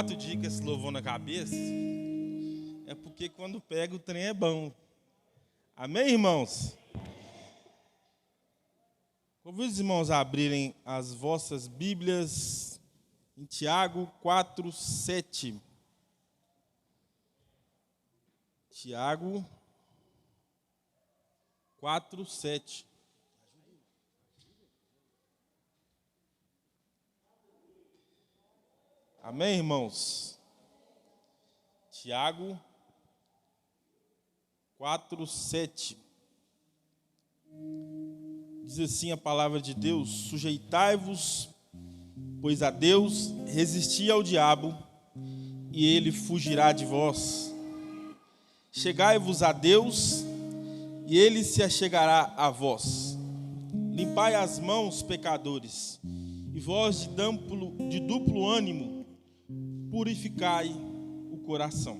4 dias que esse louvor na cabeça, é porque quando pega o trem é bom. Amém, irmãos? Convido os irmãos a abrirem as vossas Bíblias em Tiago 4, 7. Tiago 4, 7. Amém, irmãos? Tiago 4, 7. Diz assim a palavra de Deus: sujeitai-vos, pois a Deus, resisti ao diabo, e ele fugirá de vós. Chegai-vos a Deus, e ele se achegará a vós. Limpai as mãos, pecadores, e vós de duplo ânimo, purificai o coração.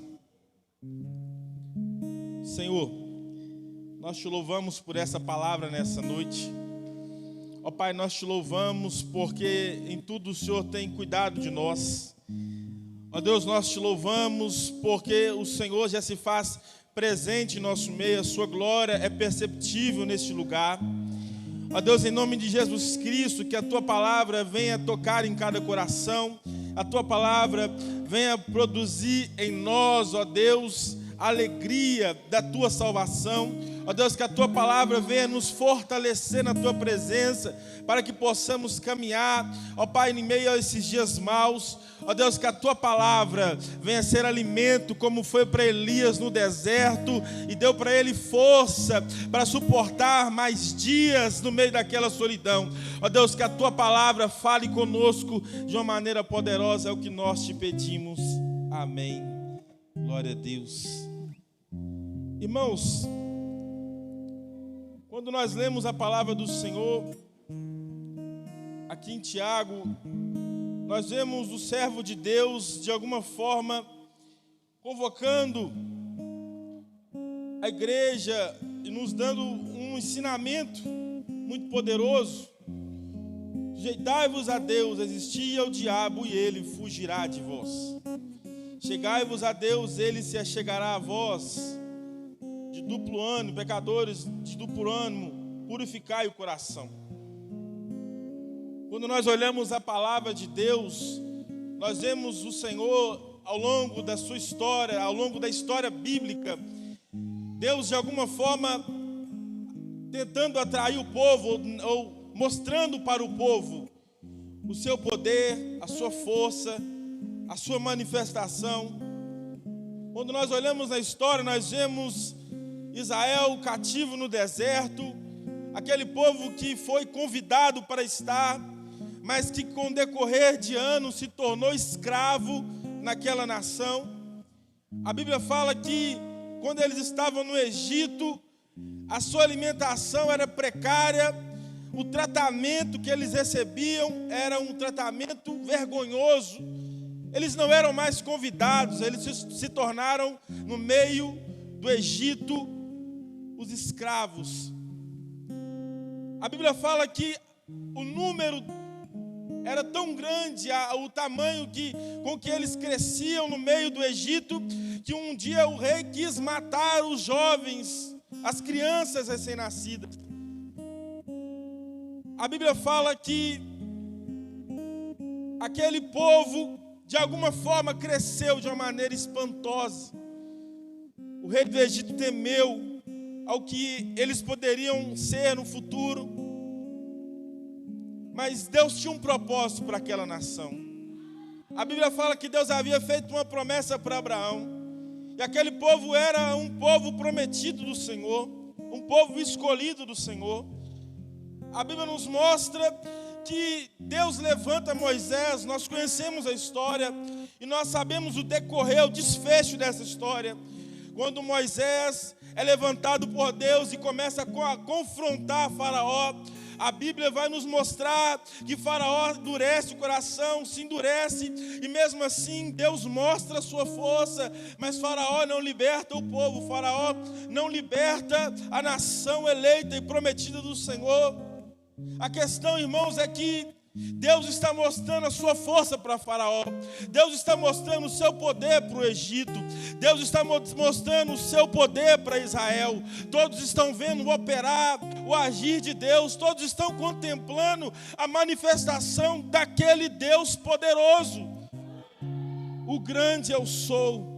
Senhor, nós te louvamos por essa palavra nessa noite. Ó Pai, nós te louvamos porque em tudo o Senhor tem cuidado de nós. Ó Deus, nós te louvamos porque o Senhor já se faz presente em nosso meio, a sua glória é perceptível neste lugar. Ó Deus, em nome de Jesus Cristo, que a tua palavra venha tocar em cada coração, a tua palavra venha produzir em nós, ó Deus, a alegria da tua salvação. Ó Deus, que a tua palavra venha nos fortalecer na tua presença, para que possamos caminhar, ó Pai, em meio a esses dias maus. Ó Deus, que a tua palavra venha ser alimento, como foi para Elias no deserto, e deu para ele força para suportar mais dias no meio daquela solidão. Ó Deus, que a tua palavra fale conosco de uma maneira poderosa, é o que nós te pedimos. Amém. Glória a Deus. Irmãos, quando nós lemos a palavra do Senhor, aqui em Tiago, nós vemos o servo de Deus, de alguma forma, convocando a igreja e nos dando um ensinamento muito poderoso. Sujeitai-vos a Deus, resisti ao diabo e ele fugirá de vós. Chegai-vos a Deus, ele se achegará a vós. De duplo ânimo, pecadores de duplo ânimo, purificai o coração. Quando nós olhamos a palavra de Deus, nós vemos o Senhor ao longo da sua história, ao longo da história bíblica, Deus de alguma forma tentando atrair o povo, ou mostrando para o povo o seu poder, a sua força, a sua manifestação. Quando nós olhamos na história, nós vemos Israel cativo no deserto, aquele povo que foi convidado para estar, mas que com o decorrer de anos se tornou escravo naquela nação. A Bíblia fala que quando eles estavam no Egito, a sua alimentação era precária, o tratamento que eles recebiam era um tratamento vergonhoso. Eles não eram mais convidados, eles se tornaram, no meio do Egito, os escravos. A Bíblia fala que o número era tão grande, o tamanho com que eles cresciam no meio do Egito, que um dia o rei quis matar os jovens, as crianças recém-nascidas. A Bíblia fala que aquele povo, de alguma forma, cresceu de uma maneira espantosa. O rei do Egito temeu ao que eles poderiam ser no futuro. Mas Deus tinha um propósito para aquela nação. A Bíblia fala que Deus havia feito uma promessa para Abraão. E aquele povo era um povo prometido do Senhor, um povo escolhido do Senhor. A Bíblia nos mostra que Deus levanta Moisés, nós conhecemos a história e nós sabemos o decorrer, o desfecho dessa história. Quando Moisés é levantado por Deus e começa a confrontar Faraó, a Bíblia vai nos mostrar que Faraó endurece o coração, se endurece, e mesmo assim Deus mostra a sua força, mas Faraó não liberta o povo, Faraó não liberta a nação eleita e prometida do Senhor. A questão, irmãos, é que Deus está mostrando a sua força para Faraó. Deus está mostrando o seu poder para o Egito. Deus está mostrando o seu poder para Israel. Todos estão vendo o operar, o agir de Deus. Todos estão contemplando a manifestação daquele Deus poderoso. O grande eu sou.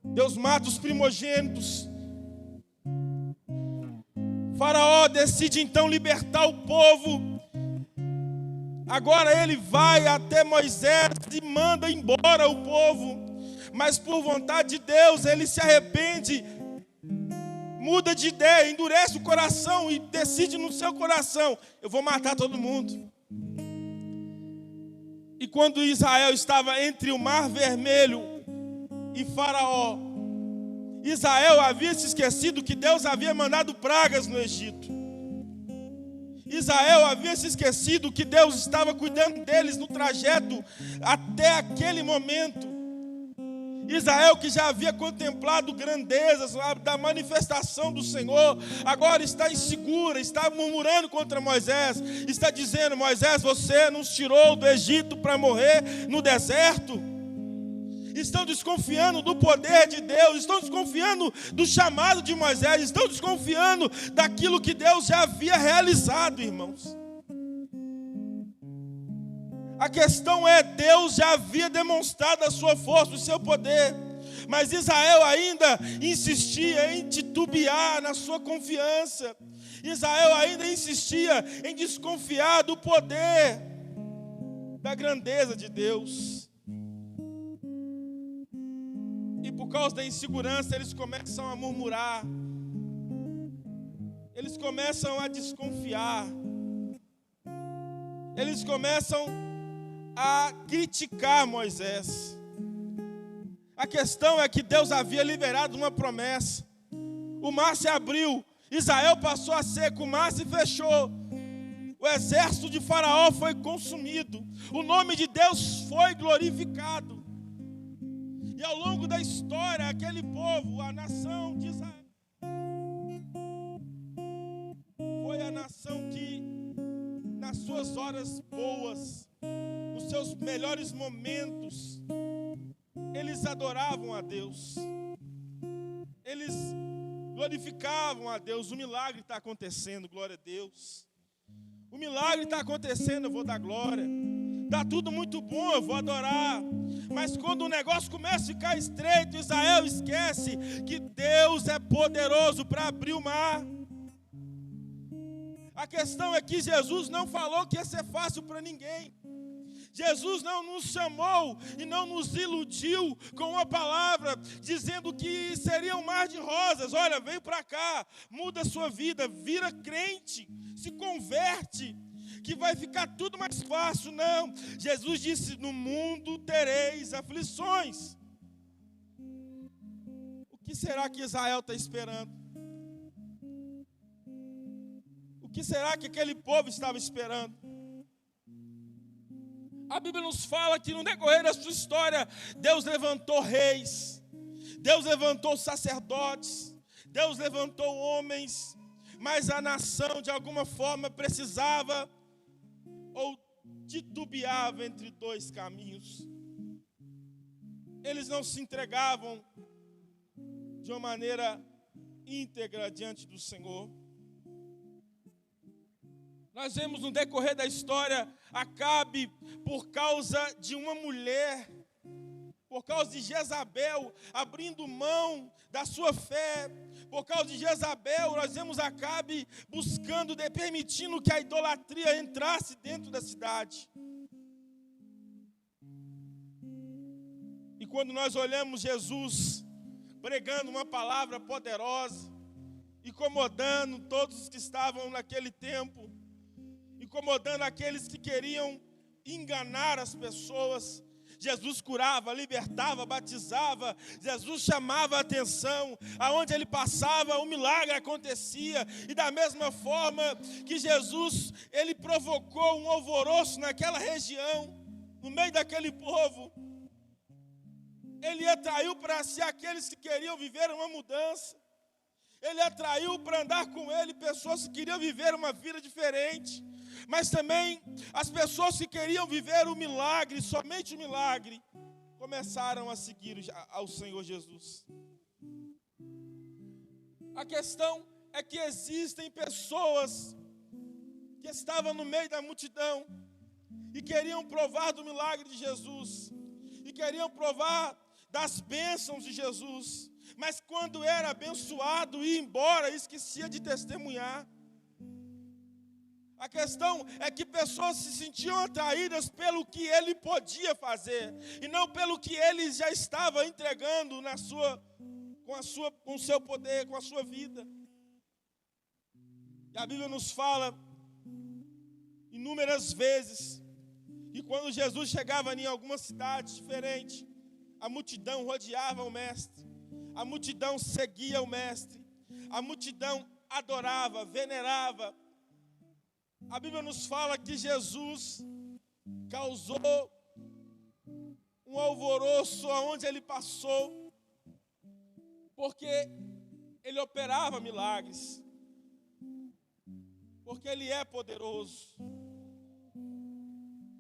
Deus mata os primogênitos. Faraó decide então libertar o povo. Agora ele vai até Moisés e manda embora o povo. Mas por vontade de Deus ele se arrepende, muda de ideia, endurece o coração e decide no seu coração: eu vou matar todo mundo. E quando Israel estava entre o Mar Vermelho e Faraó, Israel havia se esquecido que Deus havia mandado pragas no Egito. Israel havia se esquecido que Deus estava cuidando deles no trajeto até aquele momento. Israel, que já havia contemplado grandezas da manifestação do Senhor, agora está insegura, está murmurando contra Moisés, está dizendo: Moisés, você nos tirou do Egito para morrer no deserto. Estão desconfiando do poder de Deus, estão desconfiando do chamado de Moisés, estão desconfiando daquilo que Deus já havia realizado, irmãos. A questão é, Deus já havia demonstrado a sua força, o seu poder, mas Israel ainda insistia em titubear na sua confiança. Israel ainda insistia em desconfiar do poder, da grandeza de Deus. E por causa da insegurança, eles começam a murmurar. Eles começam a desconfiar. Eles começam a criticar Moisés. A questão é que Deus havia liberado uma promessa. O mar se abriu, Israel passou a seco, o mar se fechou. O exército de Faraó foi consumido. O nome de Deus foi glorificado. E ao longo da história, aquele povo, a nação de Israel, foi a nação que, nas suas horas boas, nos seus melhores momentos, eles adoravam a Deus. Eles glorificavam a Deus. O milagre está acontecendo, glória a Deus. O milagre está acontecendo, eu vou dar glória. Está tudo muito bom, eu vou adorar. Mas quando o negócio começa a ficar estreito, Israel esquece que Deus é poderoso para abrir o mar. A questão é que Jesus não falou que ia ser fácil para ninguém. Jesus não nos chamou e não nos iludiu com uma palavra dizendo que seria um mar de rosas. Olha, vem para cá, muda a sua vida, vira crente, se converte, que vai ficar tudo mais fácil. Não, Jesus disse: no mundo tereis aflições. O que será que Israel está esperando? O que será que aquele povo estava esperando? A Bíblia nos fala que no decorrer da sua história, Deus levantou reis, Deus levantou sacerdotes, Deus levantou homens, mas a nação de alguma forma precisava ou titubeava entre dois caminhos. Eles não se entregavam de uma maneira íntegra diante do Senhor. Nós vemos no decorrer da história, Acabe, por causa de uma mulher, por causa de Jezabel, abrindo mão da sua fé. Por causa de Jezabel, nós vemos Acabe buscando, permitindo que a idolatria entrasse dentro da cidade. E quando nós olhamos Jesus pregando uma palavra poderosa, incomodando todos os que estavam naquele tempo, incomodando aqueles que queriam enganar as pessoas, Jesus curava, libertava, batizava, Jesus chamava a atenção, aonde ele passava, um milagre acontecia. E da mesma forma que Jesus, ele provocou um alvoroço naquela região, no meio daquele povo, ele atraiu para si aqueles que queriam viver uma mudança. Ele atraiu para andar com ele pessoas que queriam viver uma vida diferente. Mas também as pessoas que queriam viver o milagre, somente o milagre, começaram a seguir ao Senhor Jesus. A questão é que existem pessoas que estavam no meio da multidão e queriam provar do milagre de Jesus, e queriam provar das bênçãos de Jesus, mas quando era abençoado e ia embora, esquecia de testemunhar. A questão é que pessoas se sentiam atraídas pelo que ele podia fazer, e não pelo que ele já estava entregando com o seu poder, com a sua vida. E a Bíblia nos fala inúmeras vezes que quando Jesus chegava em alguma cidade diferente, a multidão rodeava o mestre, a multidão seguia o mestre, a multidão adorava, venerava. A Bíblia nos fala que Jesus causou um alvoroço aonde ele passou, porque ele operava milagres, porque ele é poderoso.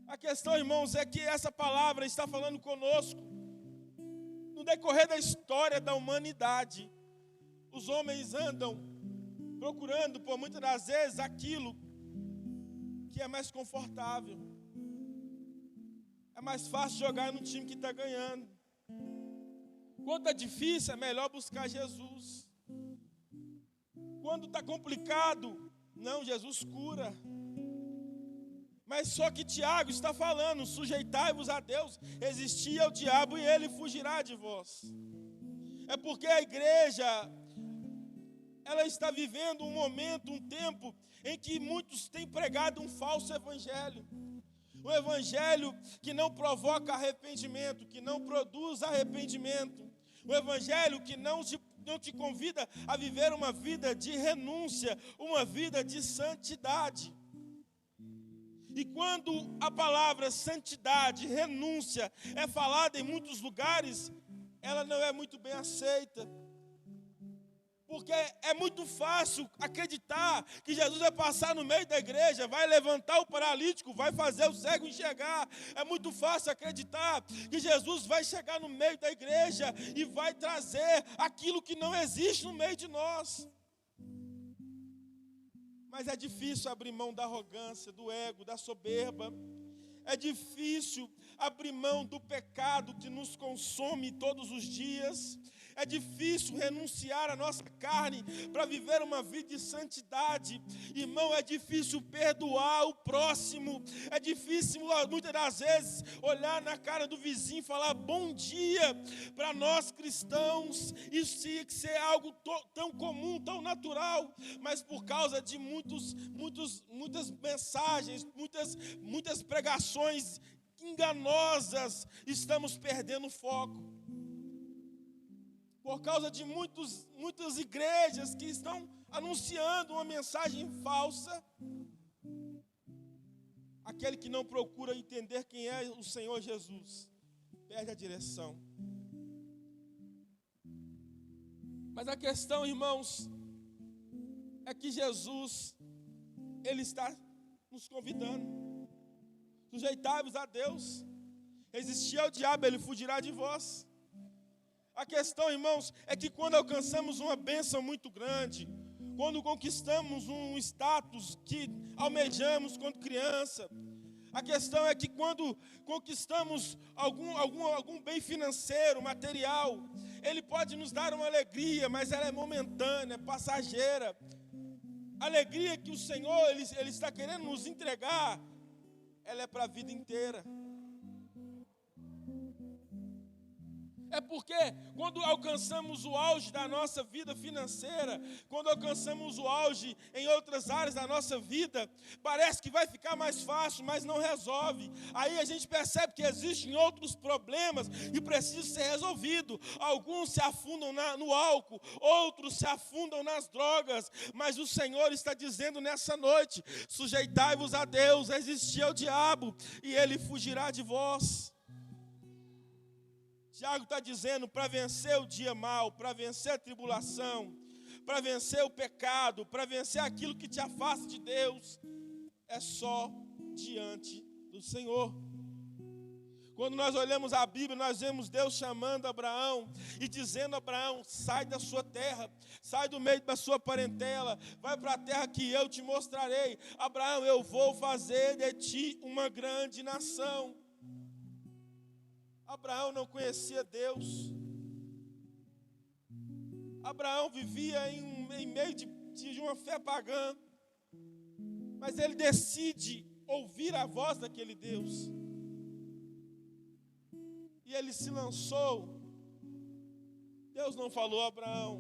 A questão, irmãos, é que essa palavra está falando conosco no decorrer da história da humanidade. Os homens andam procurando, por muitas das vezes, aquilo que é mais confortável. É mais fácil jogar no time que está ganhando. Quando é difícil, é melhor buscar Jesus. Quando está complicado, não, Jesus cura. Mas só que Tiago está falando, sujeitai-vos a Deus, resistir ao diabo e ele fugirá de vós. É porque a igreja, ela está vivendo um momento, um tempo, em que muitos têm pregado um falso evangelho. Um evangelho que não provoca arrependimento, que não produz arrependimento. Um evangelho que não te convida a viver uma vida de renúncia, uma vida de santidade. E quando a palavra santidade, renúncia, é falada em muitos lugares, ela não é muito bem aceita. Porque é muito fácil acreditar que Jesus vai passar no meio da igreja, vai levantar o paralítico, vai fazer o cego enxergar. É muito fácil acreditar que Jesus vai chegar no meio da igreja e vai trazer aquilo que não existe no meio de nós. Mas é difícil abrir mão da arrogância, do ego, da soberba. É difícil abrir mão do pecado que nos consome todos os dias. É difícil renunciar à nossa carne para viver uma vida de santidade. Irmão, é difícil perdoar o próximo. É difícil, muitas das vezes, olhar na cara do vizinho e falar bom dia. Para nós cristãos, isso tinha que ser algo tão comum, tão natural. Mas por causa de muitas mensagens, muitas pregações enganosas, estamos perdendo o foco. Por causa de muitas igrejas que estão anunciando uma mensagem falsa. Aquele que não procura entender quem é o Senhor Jesus, perde a direção. Mas a questão, irmãos, é que Jesus, Ele está nos convidando. Sujeitai-vos a Deus, resistir ao diabo, ele fugirá de vós. A questão, irmãos, é que quando alcançamos uma bênção muito grande, quando conquistamos um status que almejamos quando criança, a questão é que quando conquistamos algum bem financeiro, material, ele pode nos dar uma alegria, mas ela é momentânea, é passageira. A alegria que o Senhor ele está querendo nos entregar, ela é para a vida inteira. É porque quando alcançamos o auge da nossa vida financeira, quando alcançamos o auge em outras áreas da nossa vida, parece que vai ficar mais fácil, mas não resolve. Aí a gente percebe que existem outros problemas que precisam ser resolvidos. Alguns se afundam no álcool, outros se afundam nas drogas, mas o Senhor está dizendo nessa noite, sujeitai-vos a Deus, resistir ao diabo, e ele fugirá de vós. Tiago está dizendo, para vencer o dia mau, para vencer a tribulação, para vencer o pecado, para vencer aquilo que te afasta de Deus, é só diante do Senhor. Quando nós olhamos a Bíblia, nós vemos Deus chamando Abraão e dizendo a Abraão: sai da sua terra, sai do meio da sua parentela, vai para a terra que eu te mostrarei. Abraão, eu vou fazer de ti uma grande nação. Abraão não conhecia Deus. Abraão vivia em meio de uma fé pagã, mas ele decide ouvir a voz daquele Deus. E ele se lançou. Deus não falou: Abraão,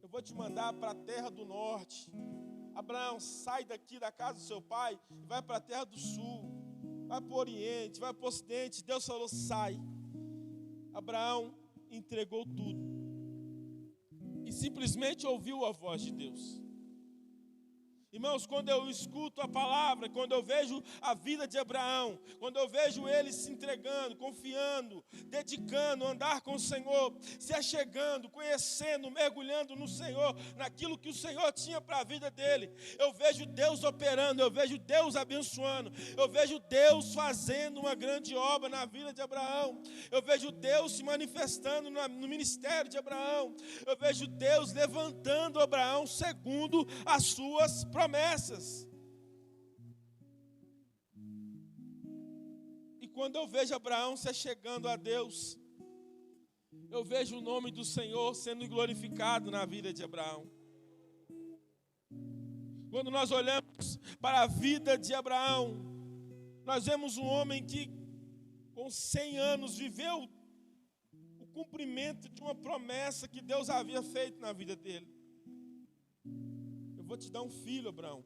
eu vou te mandar para a terra do norte. Abraão, sai daqui da casa do seu pai e vai para a terra do sul. Vai para o oriente, vai para o ocidente. Deus falou: sai. Abraão entregou tudo. E simplesmente ouviu a voz de Deus. Irmãos, quando eu escuto a palavra, quando eu vejo a vida de Abraão, quando eu vejo ele se entregando, confiando, dedicando, andar com o Senhor, se achegando, conhecendo, mergulhando no Senhor, naquilo que o Senhor tinha para a vida dele, eu vejo Deus operando, eu vejo Deus abençoando, eu vejo Deus fazendo uma grande obra na vida de Abraão, eu vejo Deus se manifestando no ministério de Abraão, eu vejo Deus levantando Abraão segundo as suas promessas. E quando eu vejo Abraão se chegando a Deus, eu vejo o nome do Senhor sendo glorificado na vida de Abraão. Quando nós olhamos para a vida de Abraão, nós vemos um homem que com 100 anos viveu o cumprimento de uma promessa que Deus havia feito na vida dele. Vou te dar um filho, Abraão.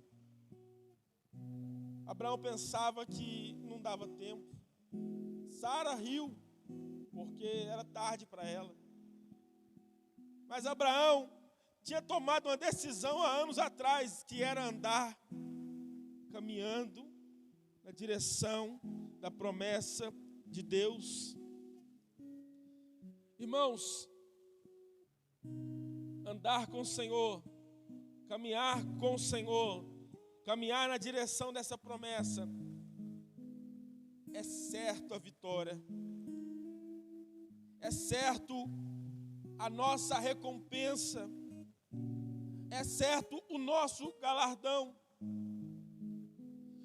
Abraão pensava que não dava tempo. Sara riu, porque era tarde para ela. Mas Abraão tinha tomado uma decisão há anos atrás, que era andar caminhando na direção da promessa de Deus. Irmãos, andar com o Senhor, caminhar com o Senhor, caminhar na direção dessa promessa, é certo a vitória, é certo a nossa recompensa, é certo o nosso galardão.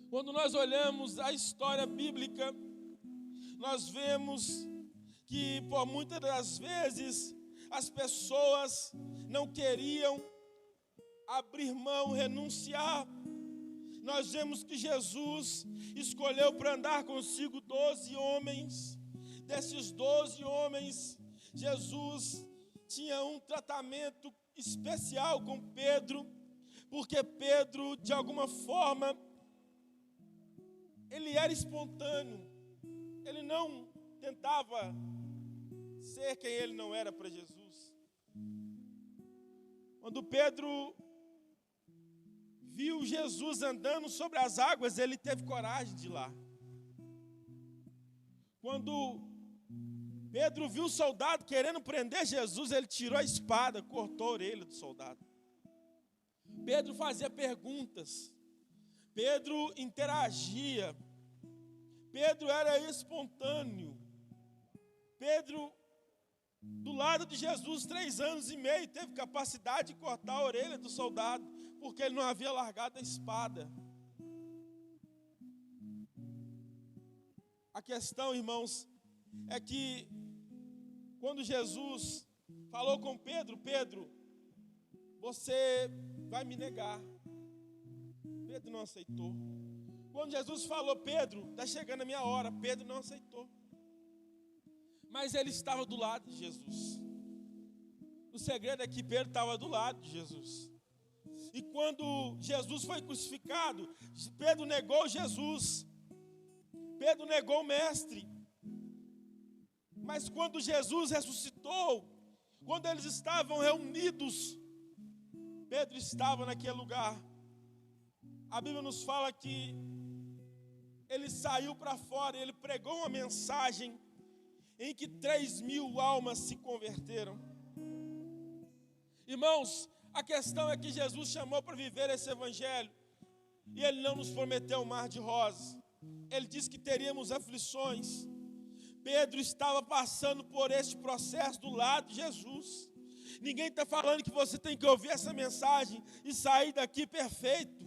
Quando nós olhamos a história bíblica, nós vemos que por muitas das vezes as pessoas não queriam abrir mão, renunciar. Nós vemos que Jesus escolheu para andar consigo 12 homens. Desses 12 homens, Jesus tinha um tratamento especial com Pedro, porque Pedro, de alguma forma, ele era espontâneo. Ele não tentava ser quem ele não era para Jesus. Quando Pedro viu Jesus andando sobre as águas, ele teve coragem de ir lá. Quando Pedro viu o soldado querendo prender Jesus, ele tirou a espada, cortou a orelha do soldado. Pedro fazia perguntas. Pedro interagia. Pedro era espontâneo. Pedro, do lado de Jesus, 3 anos e meio, teve capacidade de cortar a orelha do soldado, porque ele não havia largado a espada. A questão, irmãos, é que quando Jesus falou com Pedro: Pedro, você vai me negar. Pedro não aceitou. Quando Jesus falou: Pedro, está chegando a minha hora, Pedro não aceitou. Mas ele estava do lado de Jesus. O segredo é que Pedro estava do lado de Jesus. E quando Jesus foi crucificado, Pedro negou Jesus. Pedro negou o mestre. Mas quando Jesus ressuscitou, quando eles estavam reunidos, Pedro estava naquele lugar. A Bíblia nos fala que ele saiu para fora e ele pregou uma mensagem em que 3.000 almas se converteram. Irmãos, a questão é que Jesus chamou para viver esse evangelho. E Ele não nos prometeu um mar de rosas. Ele disse que teríamos aflições. Pedro estava passando por este processo do lado de Jesus. Ninguém está falando que você tem que ouvir essa mensagem e sair daqui perfeito.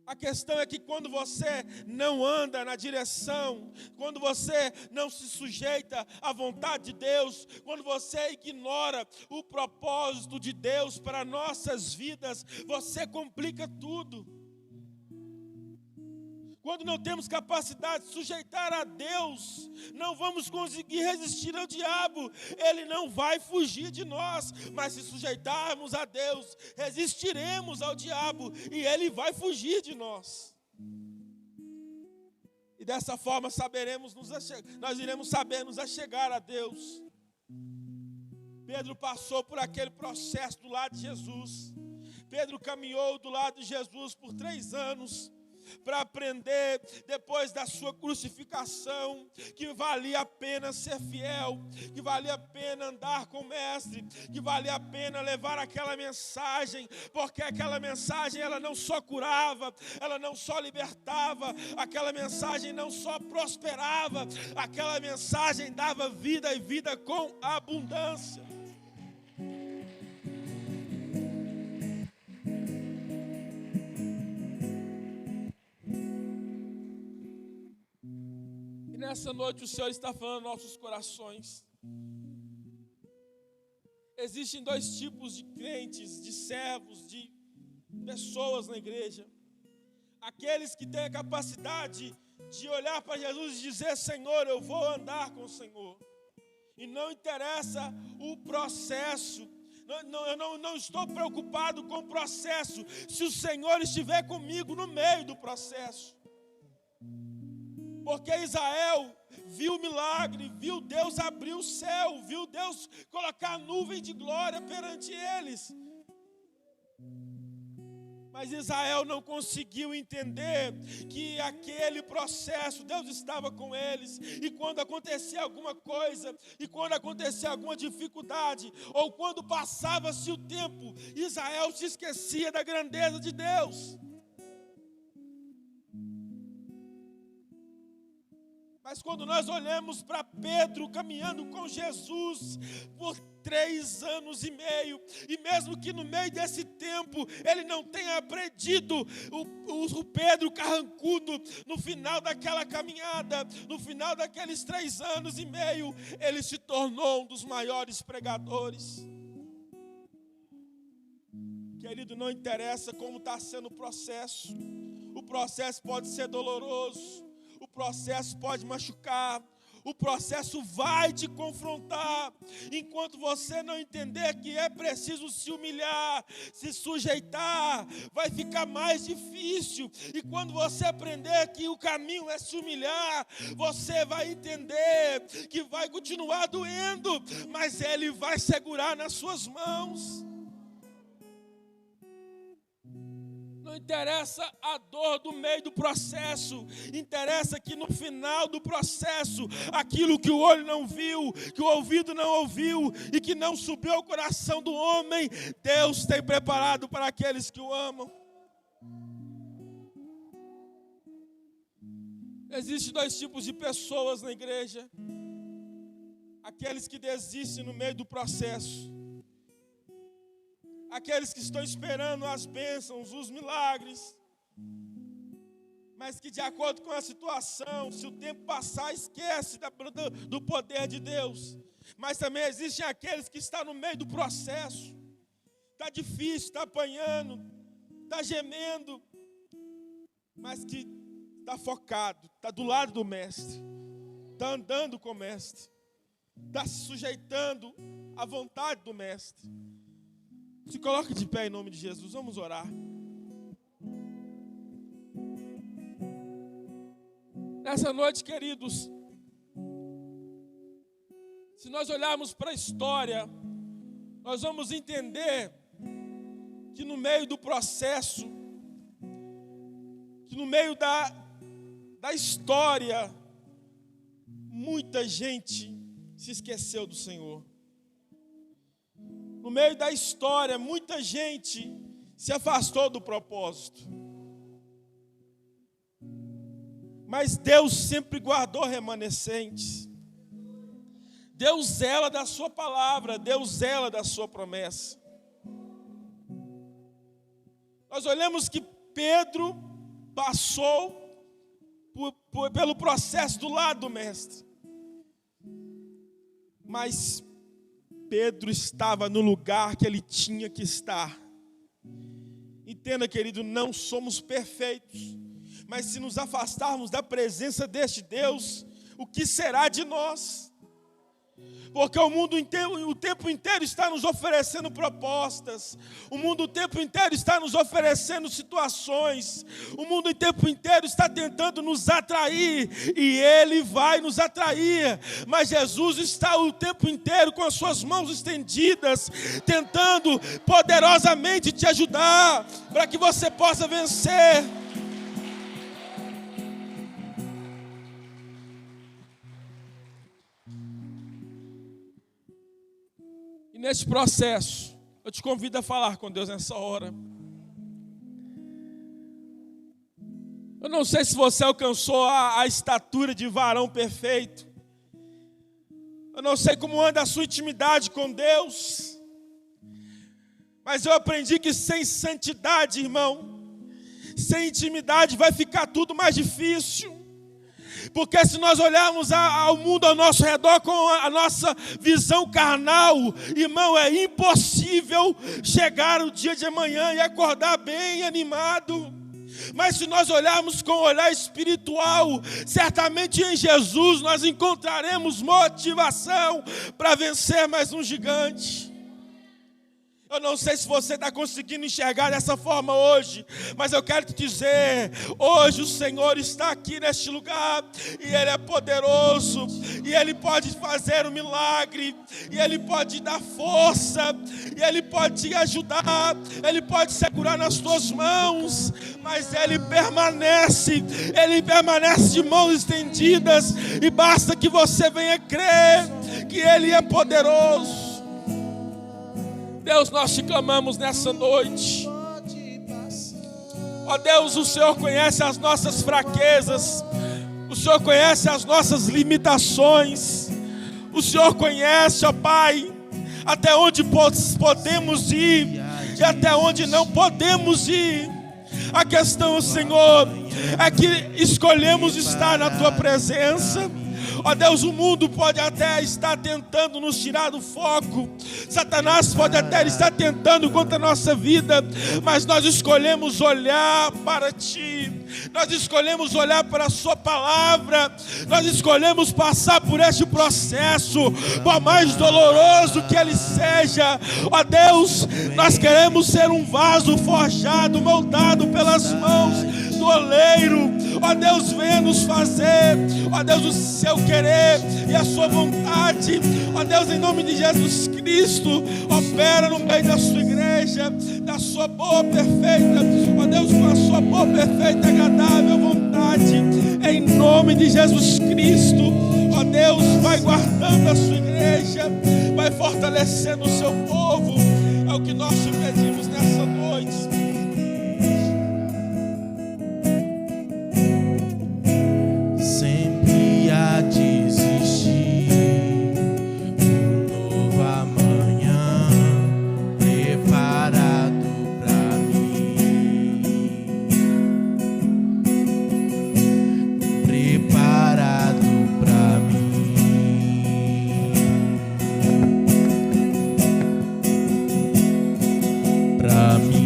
A questão é que quando você não anda na direção, quando você não se sujeita à vontade de Deus, quando você ignora o propósito de Deus para nossas vidas, você complica tudo. Quando não temos capacidade de sujeitar a Deus, não vamos conseguir resistir ao diabo. Ele não vai fugir de nós, mas se sujeitarmos a Deus, resistiremos ao diabo e ele vai fugir de nós. E dessa forma nós iremos saber nos achegar a Deus. Pedro passou por aquele processo do lado de Jesus. Pedro caminhou do lado de Jesus por 3 anos. Para aprender, depois da sua crucificação, que valia a pena ser fiel, que valia a pena andar com o Mestre, que valia a pena levar aquela mensagem, porque aquela mensagem ela não só curava, ela não só libertava, aquela mensagem não só prosperava, aquela mensagem dava vida e vida com abundância. Nessa noite o Senhor está falando aos nossos corações. Existem 2 tipos de crentes, de servos, de pessoas na igreja. Aqueles que têm a capacidade de olhar para Jesus e dizer: Senhor, eu vou andar com o Senhor. E não interessa o processo. Eu não estou preocupado com o processo, se o Senhor estiver comigo no meio do processo. Porque Israel viu o milagre, viu Deus abrir o céu, viu Deus colocar a nuvem de glória perante eles. Mas Israel não conseguiu entender que aquele processo, Deus estava com eles. E quando acontecia alguma coisa, e quando acontecia alguma dificuldade, ou quando passava-se o tempo, Israel se esquecia da grandeza de Deus. Mas quando nós olhamos para Pedro caminhando com Jesus por 3 anos e meio, e mesmo que no meio desse tempo ele não tenha aprendido, o Pedro carrancudo, no final daquela caminhada, no final daqueles 3 anos e meio, ele se tornou um dos maiores pregadores. Querido, não interessa como está sendo o processo pode ser doloroso, o processo pode machucar, o processo vai te confrontar. Enquanto você não entender que é preciso se humilhar, se sujeitar, vai ficar mais difícil. E quando você aprender que o caminho é se humilhar, você vai entender que vai continuar doendo, mas Ele vai segurar nas suas mãos. Não interessa a dor do meio do processo, interessa que no final do processo, aquilo que o olho não viu, que o ouvido não ouviu e que não subiu ao coração do homem, Deus tem preparado para aqueles que o amam. Existem 2 tipos de pessoas na igreja: aqueles que desistem no meio do processo, aqueles que estão esperando as bênçãos, os milagres, mas que de acordo com a situação, se o tempo passar, esquece do poder de Deus. Mas também existem aqueles que estão no meio do processo, está difícil, está apanhando, está gemendo, mas que está focado, está do lado do Mestre, está andando com o Mestre, está se sujeitando à vontade do Mestre. Se coloque de pé em nome de Jesus, vamos orar. Nessa noite, queridos, se nós olharmos para a história, nós vamos entender que no meio do processo, que no meio da história, muita gente se esqueceu do Senhor. no meio da história, muita gente se afastou do propósito. Mas Deus sempre guardou remanescentes. Deus zela da sua palavra, Deus zela da sua promessa. Nós olhamos que Pedro passou pelo processo do lado do mestre. Mas Pedro estava no lugar que ele tinha que estar. Entenda, querido, não somos perfeitos. Mas se nos afastarmos da presença deste Deus, o que será de nós? Porque o mundo inteiro, o tempo inteiro está nos oferecendo propostas. O mundo o tempo inteiro está nos oferecendo situações. O mundo o tempo inteiro está tentando nos atrair. E Ele vai nos atrair. Mas Jesus está o tempo inteiro com as suas mãos estendidas, tentando poderosamente te ajudar, para que você possa vencer. Nesse processo, eu te convido a falar com Deus nessa hora. Eu não sei se você alcançou a estatura de varão perfeito. Eu não sei como anda a sua intimidade com Deus. Mas eu aprendi que sem santidade, irmão, sem intimidade vai ficar tudo mais difícil. Porque se nós olharmos ao mundo ao nosso redor com a nossa visão carnal, irmão, é impossível chegar o dia de amanhã e acordar bem animado. Mas se nós olharmos com o olhar espiritual, certamente em Jesus nós encontraremos motivação para vencer mais um gigante. Eu não sei se você está conseguindo enxergar dessa forma hoje, mas eu quero te dizer, hoje o Senhor está aqui neste lugar, e Ele é poderoso, e Ele pode fazer um milagre, e Ele pode dar força, e Ele pode te ajudar, Ele pode segurar nas tuas mãos, mas Ele permanece de mãos estendidas, e basta que você venha crer que Ele é poderoso. Deus, nós te clamamos nessa noite. Ó Deus, o Senhor conhece as nossas fraquezas, o Senhor conhece as nossas limitações, o Senhor conhece, ó Pai, até onde podemos ir e até onde não podemos ir. A questão, Senhor, é que escolhemos estar na Tua presença. Ó Deus, o mundo pode até estar tentando nos tirar do foco, Satanás pode até estar tentando contra a nossa vida, mas nós escolhemos olhar para Ti, nós escolhemos olhar para a Sua palavra, nós escolhemos passar por este processo, por mais doloroso que ele seja. Ó Deus, nós queremos ser um vaso forjado, moldado pelas mãos do oleiro. Ó Deus, venha nos fazer, ó Deus, o Seu querer e a Sua vontade. Ó Deus, em nome de Jesus Cristo, opera no meio da Sua igreja, da Sua boa, perfeita, ó Deus, com a Sua boa, perfeita, agradável vontade, em nome de Jesus Cristo. Ó Deus, vai guardando a Sua igreja, vai fortalecendo o Seu povo. É o que nós te pedimos nessa noite. Sempre há de existir um novo amanhã preparado pra mim, preparado pra mim. Pra mim.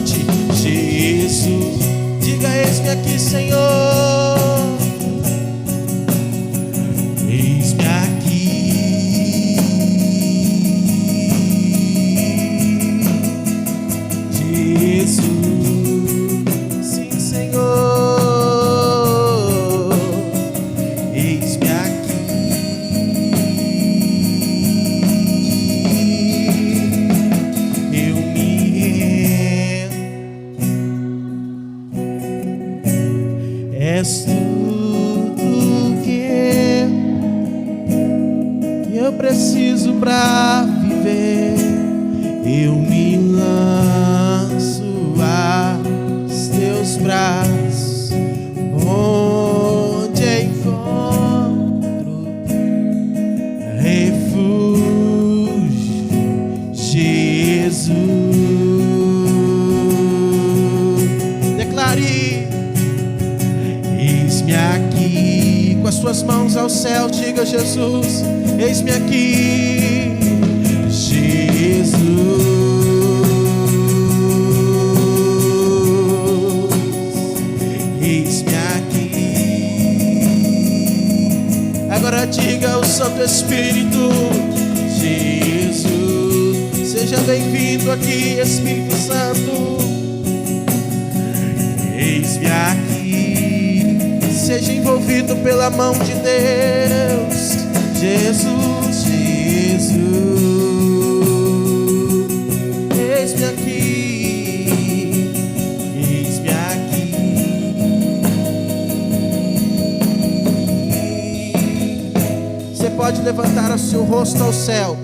cante, Jesus. Diga, eis-me aqui, Senhor. Eis-me aqui, Jesus. Sim, Senhor. Eis-me aqui. Eu me rendo. És tudo que eu preciso pra viver. Eu me lanço aos teus braços, onde encontro refúgio, Jesus. Declare: eis-me aqui. Com as suas mãos ao céu, diga: Jesus, eis-me aqui, Jesus. Eis-me aqui. Agora diga ao Santo Espírito: Jesus. Seja bem-vindo aqui, Espírito Santo. Eis-me aqui. Seja envolvido pela mão de Deus, Jesus, Jesus. Eis-me aqui, eis-me aqui. Você pode levantar o seu rosto ao céu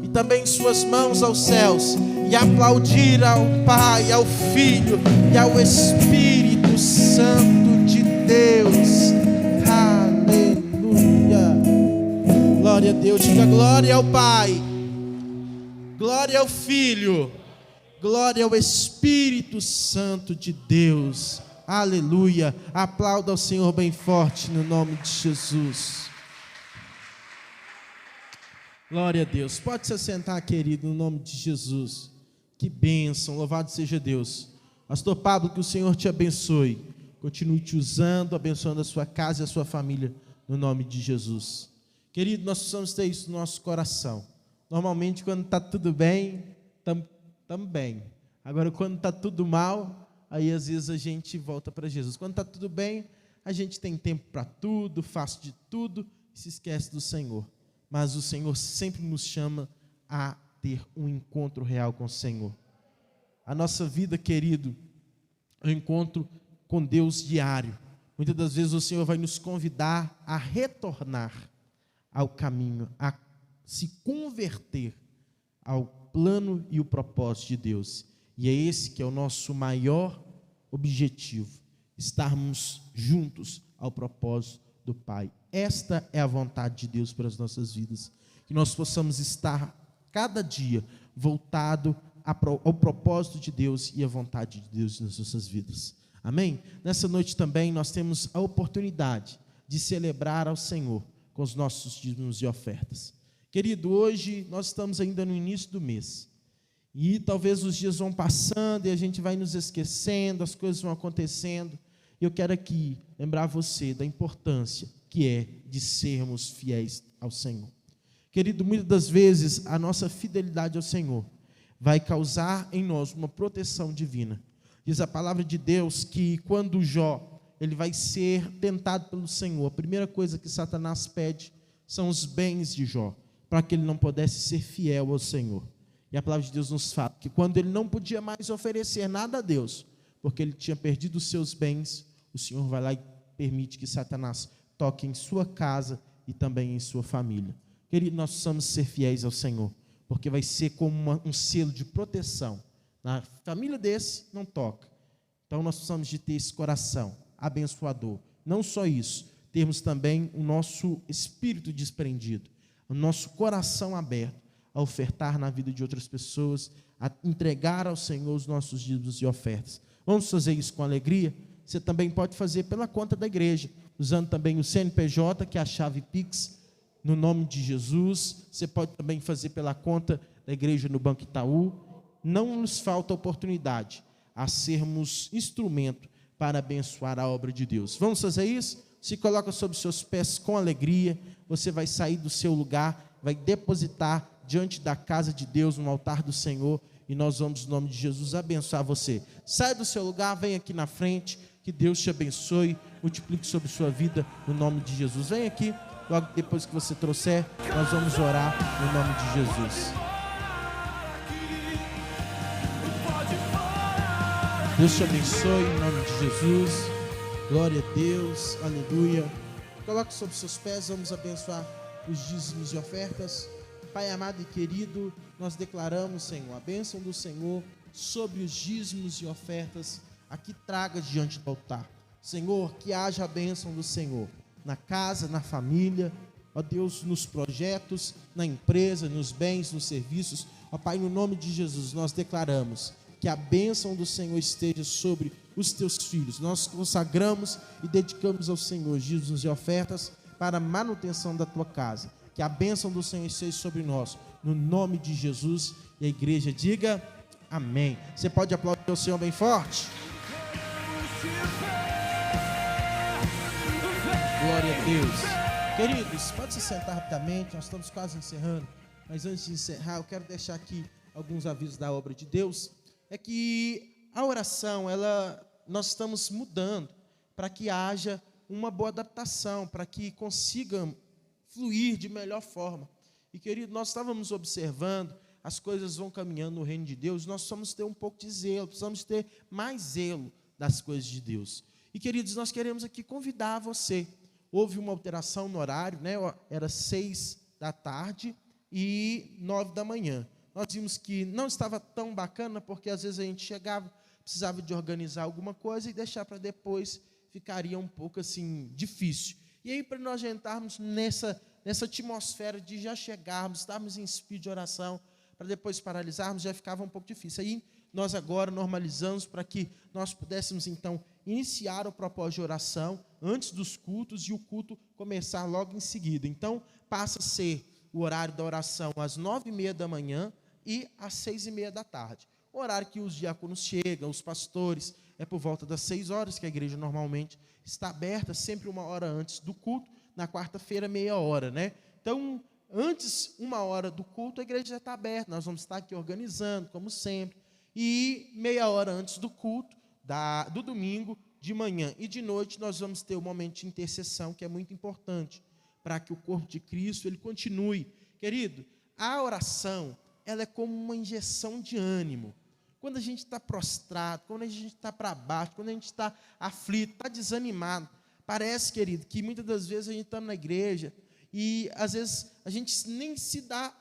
e também suas mãos aos céus e aplaudir ao Pai, ao Filho e ao Espírito Santo de Deus. Aleluia. Glória a Deus. Diga glória ao Pai, glória ao Filho, glória ao Espírito Santo de Deus. Aleluia. Aplauda ao Senhor bem forte no nome de Jesus. Glória a Deus. Pode se assentar, querido, no nome de Jesus. Que bênção, louvado seja Deus. Pastor Pablo, que o Senhor te abençoe. Continue te usando, abençoando a sua casa e a sua família, no nome de Jesus. Querido, nós precisamos ter isso no nosso coração. Normalmente, quando está tudo bem, estamos bem. Agora, quando está tudo mal, aí às vezes a gente volta para Jesus. Quando está tudo bem, a gente tem tempo para tudo, faz de tudo e se esquece do Senhor. Mas o Senhor sempre nos chama a ter um encontro real com o Senhor. A nossa vida, querido, é um encontro com Deus diário. Muitas das vezes o Senhor vai nos convidar a retornar ao caminho, a se converter ao plano e o propósito de Deus. E é esse que é o nosso maior objetivo, estarmos juntos ao propósito do Pai. Esta é a vontade de Deus para as nossas vidas, que nós possamos estar cada dia voltado ao propósito de Deus e à vontade de Deus nas nossas vidas. Amém? Nessa noite também nós temos a oportunidade de celebrar ao Senhor com os nossos dízimos e ofertas. Querido, hoje nós estamos ainda no início do mês, e talvez os dias vão passando e a gente vai nos esquecendo, as coisas vão acontecendo. Eu quero aqui lembrar você da importância que é de sermos fiéis ao Senhor. Querido, muitas das vezes a nossa fidelidade ao Senhor vai causar em nós uma proteção divina. Diz a palavra de Deus que quando Jó ele vai ser tentado pelo Senhor, a primeira coisa que Satanás pede são os bens de Jó, para que ele não pudesse ser fiel ao Senhor. E a palavra de Deus nos fala que quando ele não podia mais oferecer nada a Deus, porque ele tinha perdido os seus bens, o Senhor vai lá e permite que Satanás toque em sua casa e também em sua família. Querido, nós precisamos ser fiéis ao Senhor, porque vai ser como um selo de proteção. Na família desse, não toca. Então nós precisamos de ter esse coração abençoador. Não só isso, termos também o nosso espírito desprendido, o nosso coração aberto a ofertar na vida de outras pessoas, a entregar ao Senhor os nossos dízimos e ofertas. Vamos fazer isso com alegria? Você também pode fazer pela conta da igreja, usando também o CNPJ, que é a chave Pix, no nome de Jesus. Você pode também fazer pela conta da igreja no Banco Itaú. Não nos falta oportunidade. a sermos instrumento para abençoar a obra de Deus. Vamos fazer isso? Se coloca sobre os seus pés com alegria, você vai sair do seu lugar, vai depositar diante da casa de Deus, no altar do Senhor, e nós vamos, no nome de Jesus, abençoar você. Sai do seu lugar, vem aqui na frente, que Deus te abençoe, multiplique sobre sua vida, no nome de Jesus. Vem aqui, logo depois que você trouxer, nós vamos orar no nome de Jesus. Deus te abençoe, em nome de Jesus. Glória a Deus, aleluia. Coloque sobre seus pés, vamos abençoar os dízimos e ofertas. Pai amado e querido, nós declaramos, Senhor, a bênção do Senhor sobre os dízimos e ofertas. Aqui traga diante do altar. Senhor, que haja a bênção do Senhor na casa, na família, ó Deus, nos projetos, na empresa, nos bens, nos serviços. Ó Pai, no nome de Jesus, nós declaramos que a bênção do Senhor esteja sobre os teus filhos. Nós consagramos e dedicamos ao Senhor dízimos e ofertas para a manutenção da tua casa. Que a bênção do Senhor esteja sobre nós, no nome de Jesus. E a igreja diga amém. Você pode aplaudir o Senhor bem forte? Glória a Deus. Queridos, pode se sentar rapidamente, nós estamos quase encerrando. Mas antes de encerrar, eu quero deixar aqui alguns avisos da obra de Deus. É que a oração, nós estamos mudando para que haja uma boa adaptação, para que consiga fluir de melhor forma. E querido, nós estávamos observando, as coisas vão caminhando no reino de Deus, nós precisamos ter um pouco de zelo, precisamos ter mais zelo das coisas de Deus. E queridos, nós queremos aqui convidar você. Houve uma alteração no horário, né? Era 6 da tarde e 9 da manhã. Nós vimos que não estava tão bacana, porque às vezes a gente chegava, precisava de organizar alguma coisa e deixar para depois, ficaria um pouco assim, difícil. E aí, para nós entrarmos nessa atmosfera de já chegarmos, estarmos em espírito de oração, para depois paralisarmos, já ficava um pouco difícil. Aí, nós agora normalizamos para que nós pudéssemos, então, iniciar o propósito de oração antes dos cultos e o culto começar logo em seguida. Então, passa a ser o horário da oração às 9h30 da manhã e às 6h30 da tarde. O horário que os diáconos chegam, os pastores, é por volta das 6 horas, que a igreja normalmente está aberta, sempre 1 hora antes do culto, na quarta-feira, meia hora, né? Então, antes, 1 hora do culto, a igreja já está aberta, nós vamos estar aqui organizando, como sempre, e meia hora antes do culto, do domingo, de manhã e de noite, nós vamos ter um momento de intercessão, que é muito importante, para que o corpo de Cristo, ele continue. Querido, a oração, ela é como uma injeção de ânimo. Quando a gente está prostrado, quando a gente está para baixo, quando a gente está aflito, está desanimado, parece, querido, que muitas das vezes a gente está na igreja e às vezes a gente nem se dá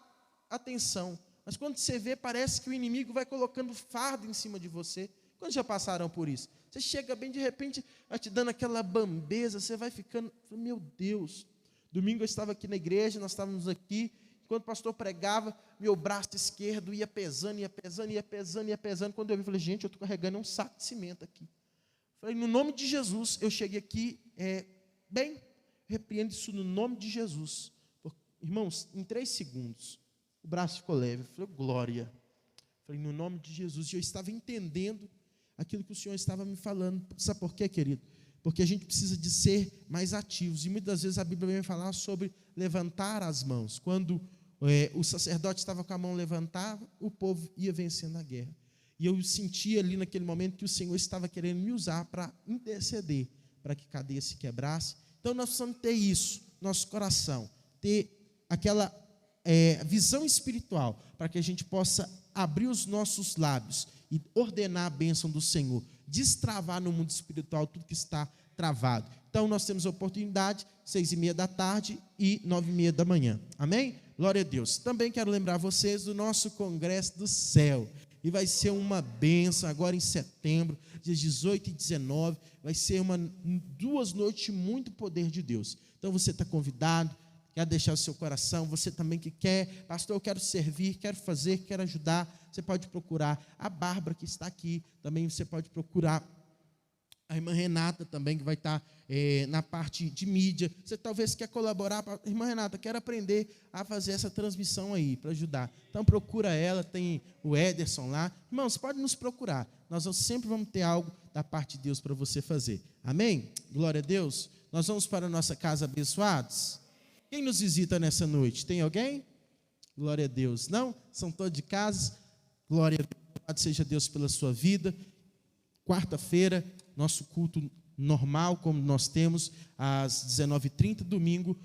atenção, mas quando você vê, parece que o inimigo vai colocando fardo em cima de você. Quantos já passaram por isso? Você chega bem, de repente, vai te dando aquela bambeza, você vai ficando, meu Deus. Domingo eu estava aqui na igreja, nós estávamos aqui, enquanto o pastor pregava, meu braço esquerdo ia pesando, ia pesando, ia pesando, ia pesando. Quando eu vi, eu falei, gente, eu estou carregando um saco de cimento aqui. Falei, no nome de Jesus, eu cheguei aqui, bem, repreendo isso no nome de Jesus. Irmãos, em 3 segundos, o braço ficou leve. Eu falei, glória. Falei, no nome de Jesus. E eu estava entendendo aquilo que o Senhor estava me falando. Sabe por quê, querido? Porque a gente precisa de ser mais ativos. E muitas vezes a Bíblia vem falar sobre levantar as mãos. Quando o sacerdote estava com a mão levantada, o povo ia vencendo a guerra. E eu sentia ali naquele momento que o Senhor estava querendo me usar para interceder, para que a cadeia se quebrasse. Então nós precisamos ter isso, nosso coração, ter aquela visão espiritual, para que a gente possa abrir os nossos lábios e ordenar a bênção do Senhor, destravar no mundo espiritual tudo que está travado. Então nós temos a oportunidade, 6h30 da tarde e 9h30 da manhã. Amém? Glória a Deus. Também quero lembrar vocês do nosso Congresso do Céu. E vai ser uma bênção agora em setembro, dias 18 e 19. Vai ser 2 noites de muito poder de Deus. Então você está convidado, quer deixar o seu coração. Você também que quer, pastor, eu quero servir, quero fazer, quero ajudar. Você pode procurar a Bárbara que está aqui. Também você pode procurar A irmã Renata também, que vai estar na parte de mídia. Você talvez quer colaborar. Irmã Renata, quero aprender a fazer essa transmissão aí, para ajudar. Então, procura ela, tem o Ederson lá. Irmãos, pode nos procurar. Nós sempre vamos ter algo da parte de Deus para você fazer. Amém? Glória a Deus. Nós vamos para a nossa casa abençoados. Quem nos visita nessa noite? Tem alguém? Glória a Deus. Não? São todos de casa? Glória a Deus. Louvado seja Deus pela sua vida. Quarta-feira, nosso culto normal, como nós temos, às 19h30, domingo,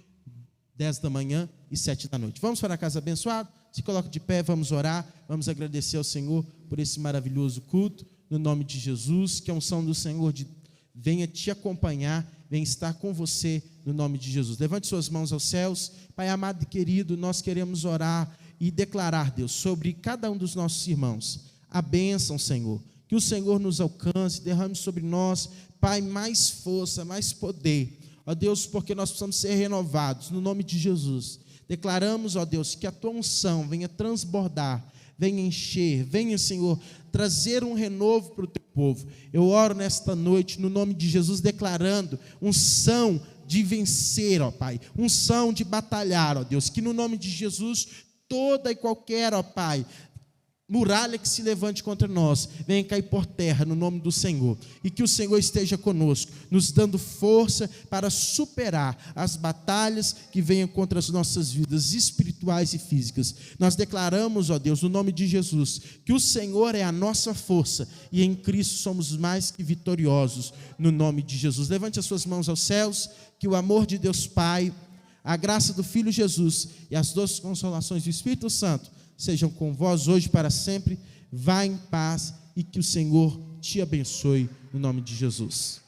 10 da manhã e 7 da noite. Vamos para a casa abençoada? Se coloca de pé, vamos orar, vamos agradecer ao Senhor por esse maravilhoso culto, no nome de Jesus, que a unção do Senhor venha te acompanhar, venha estar com você, no nome de Jesus. Levante suas mãos aos céus. Pai amado e querido, nós queremos orar e declarar, Deus, sobre cada um dos nossos irmãos, a bênção, Senhor, que o Senhor nos alcance, derrame sobre nós, Pai, mais força, mais poder, ó Deus, porque nós precisamos ser renovados, no nome de Jesus. Declaramos, ó Deus, que a tua unção venha transbordar, venha encher, venha, Senhor, trazer um renovo para o teu povo. Eu oro nesta noite, no nome de Jesus, declarando unção de vencer, ó Pai, unção de batalhar, ó Deus, que no nome de Jesus, toda e qualquer, ó Pai, muralha que se levante contra nós, venha cair por terra no nome do Senhor, e que o Senhor esteja conosco, nos dando força para superar as batalhas que venham contra as nossas vidas espirituais e físicas. Nós declaramos, ó Deus, no nome de Jesus, que o Senhor é a nossa força, e em Cristo somos mais que vitoriosos, no nome de Jesus. Levante as suas mãos aos céus, que o amor de Deus Pai, a graça do Filho Jesus e as doces consolações do Espírito Santo sejam com vós hoje para sempre. Vá em paz e que o Senhor te abençoe no nome de Jesus.